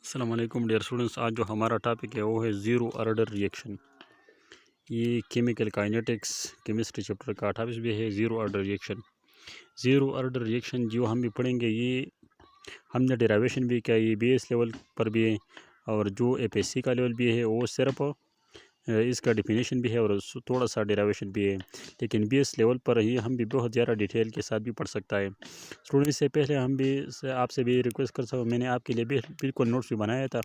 अस्सलाम वालेकुम dear students. आज जो हमारा टॉपिक है वो है ज़ीरो ऑर्डर रिएक्शन। ये केमिकल काइनेटिक्स केमिस्ट्री चैप्टर का 28 भी है। Zero order reaction, zero order reaction जो हम भी पढ़ेंगे, ये हमने डेरिवेशन भी किया, ये बेस लेवल पर भी है और जो एपीएससी का लेवल भी है वो सिर्फ इसका डिफिनेशन भी है और थोड़ा सा डेरिवेशन भी है, लेकिन बेस लेवल पर ही हम भी बहुत ज़्यादा डिटेल के साथ भी पढ़ सकता है। स्टूडेंट, इससे पहले हम भी आपसे भी रिक्वेस्ट कर सकता हूँ, मैंने आपके लिए बिल्कुल नोट्स भी बनाया था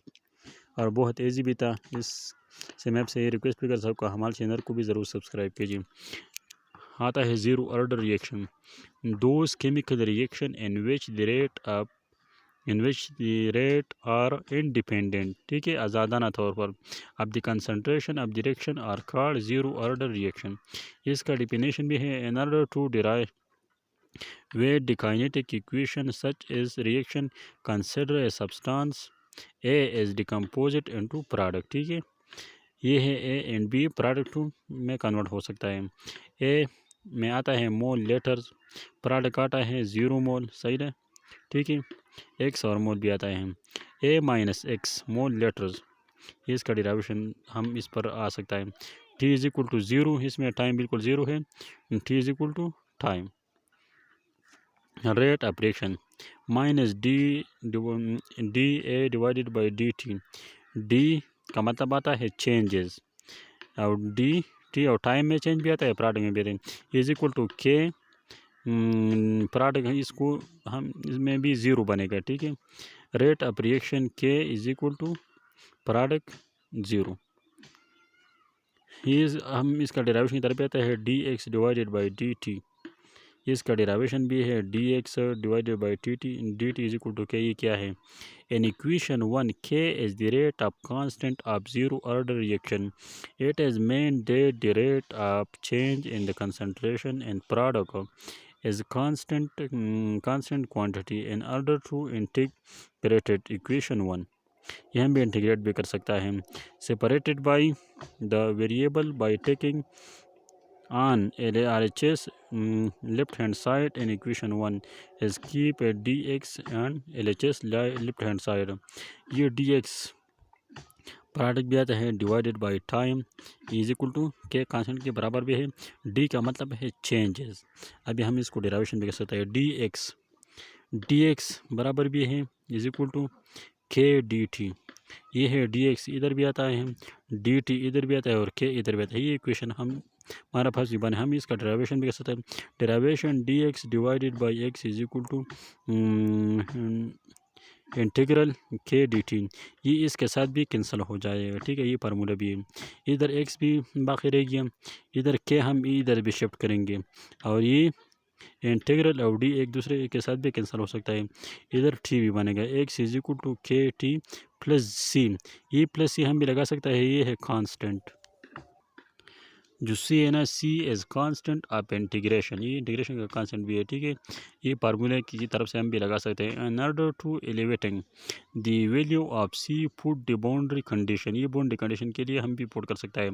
और बहुत ईजी भी था। इससे मैं आपसे ये रिक्वेस्ट भी कर सकता हूँ, हमारे चैनल को भी ज़रूर सब्सक्राइब कीजिए। आता है zero order reaction, those chemical reaction in which the rate are independent, ठीक है, आज़ादाना तौर पर, अब the concentration of the reaction are called zero order reaction. इसका डिफिनेशन भी है, in order to derive what the kinetic equation such is reaction consider a substance A is decomposed into product, ठीक है, ये है ए एंड बी प्रोडक्ट में convert हो सकता है। ए में आता है मोल लेटर्स, प्रोडक्ट आता है ज़ीरो मोल, सही है, ठीक है, एक्स और मोल भी आता है। A minus X mole letters, इसका डिराइवेशन हम इस पर आ सकता है। T is equal to zero, इसमें टाइम बिल्कुल ज़ीरो है, T is equal to time. Rate of reaction minus D A divided by D T, D का मतलब आता है चेंजेस और डी टी और टाइम में चेंज भी आता है, प्रोडक्ट में भी आता है, is equal to K product, इसको हम इसमें भी ज़ीरो बनेगा, ठीक है। Rate of reaction K is equal to product zero. हम इसका डेरिवेशन की तरफ आता है D X divided by D T, इसका डेरिवेशन भी है D X divided by T T, D T is equal to K. ये क्या है, in equation 1 k is the rate of constant of zero order reaction. It is meant that the rate of change in the concentration and product is constant quantity in order to integrate equation 1। यह हम भी integrate भी कर सकता है। Separated by the variable by taking on LHS left hand side in equation 1 is keep a dx and LHS left hand side। ये dx product भी आता है divided by time is equal to K constant के बराबर भी है, D का मतलब है चेंजेस। अभी हम इसको डेरिवेशन भी कर सकते हैं, डी एक्स बराबर भी है इज इक्वल टू के डी टी, ये है डी एक्स इधर भी आता है, डी टी इधर भी आता है और के इधर भी आता है। ये इक्वेशन हमारा फर्स्ट बने, हम इसका डेरिवेशन भी कर सकते हैं। Derivation D X divided by X is equal to integral K D T, ये इसके साथ भी कैंसिल हो जाएगा, ठीक है, ये फार्मूला भी है। इधर एक्स भी बाकी रहेगी, इधर के हम इधर भी शिफ्ट करेंगे और ये इंटीग्रल और डी एक दूसरे के साथ भी कैंसिल हो सकता है। इधर टी भी बनेगा, x is equal to K T plus C, ये प्लस सी हम भी लगा सकता है, ये है कांस्टेंट, जो सी है ना, सी एज कांस्टेंट ऑफ इंटीग्रेशन, ये इंटीग्रेशन का कांस्टेंट भी है, ठीक है, ये फार्मूले की तरफ से हम भी लगा सकते हैं। In order to elevating the value of C put the boundary condition, ये बाउंड्री कंडीशन के लिए हम भी पुट कर सकता है।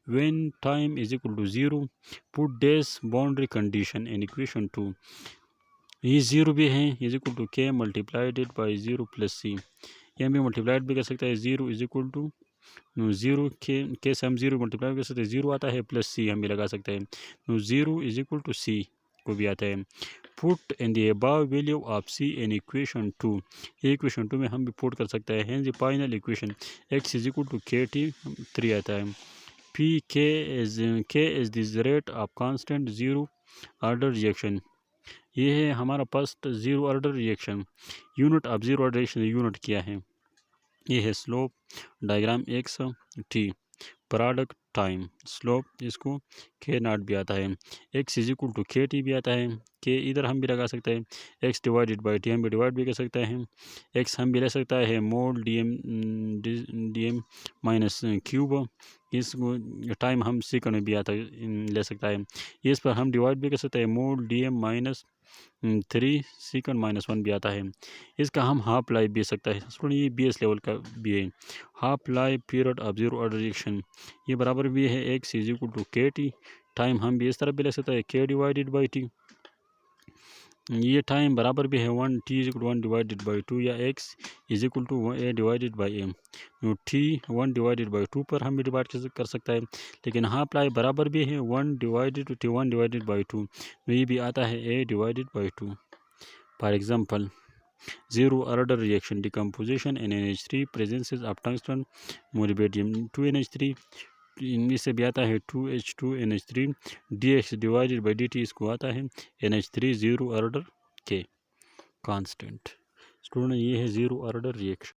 When time is equal to zero put these boundary condition in equation 2, ये ज़ीरो भी है is equal to K multiplied by zero plus C, ये हम भी मल्टीप्लाइड भी कर सकते हैं। Zero is equal to zero K से हम ज़ीरो मल्टीप्लाई कर सकते हैं, ज़ीरो आता है प्लस सी हम भी लगा सकते हैं, zero is equal to C को भी आता है। Put in the above value of C in equation 2, ये इक्वेशन 2 में हम भी पुट कर सकते हैं। Hence the final equation X is equal to K T 3 आता है। P K is this rate of constant zero order reaction, ये है हमारा first zero order reaction. Unit of zero order reaction unit क्या है, ये है slope diagram X T, product time, slope इसको के नॉट भी आता है, X is equal to K T भी आता है, के इधर हम भी लगा सकते हैं, एक्स डिवाइडेड बाई टी हम भी डिवाइड भी कर सकते हैं, एक्स हम भी ले सकता है मोल डी एम माइनस क्यूब, इसको टाइम हम सेकंड में भी आता ले सकता है, इस पर हम डिवाइड भी कर सकते हैं, mole D M minus 3 second minus 1 भी आता है। इसका हम हाफ लाइफ भी सकता है, स्टूडेंट ये BS लेवल का भी है। Half life period of zero order reaction, ये बराबर भी है X is equal to K T, time हम भी इस तरफ भी ले सकते हैं के डिवाइडेड बाई टी, ये टाइम बराबर भी है 1t=1 डिवाइडेड बाई 2 या x=1 a divided by m। t 1 divided by 2 पर हम डिवाइड कर सकता है, लेकिन यहाँ अप्लाई बराबर भी है 1 डिवाइडेड बाई 2, तो ये भी आता है a divided by 2। For example, zero order reaction decomposition in NH3 presence of tungsten molybdenum 2NH3, इनमें से भी आता है 2H2NH3 dx divided by dt, इसको आता है NH3 जीरो ऑर्डर के कांस्टेंट। स्टूडेंट ये है जीरो ऑर्डर रिएक्शन।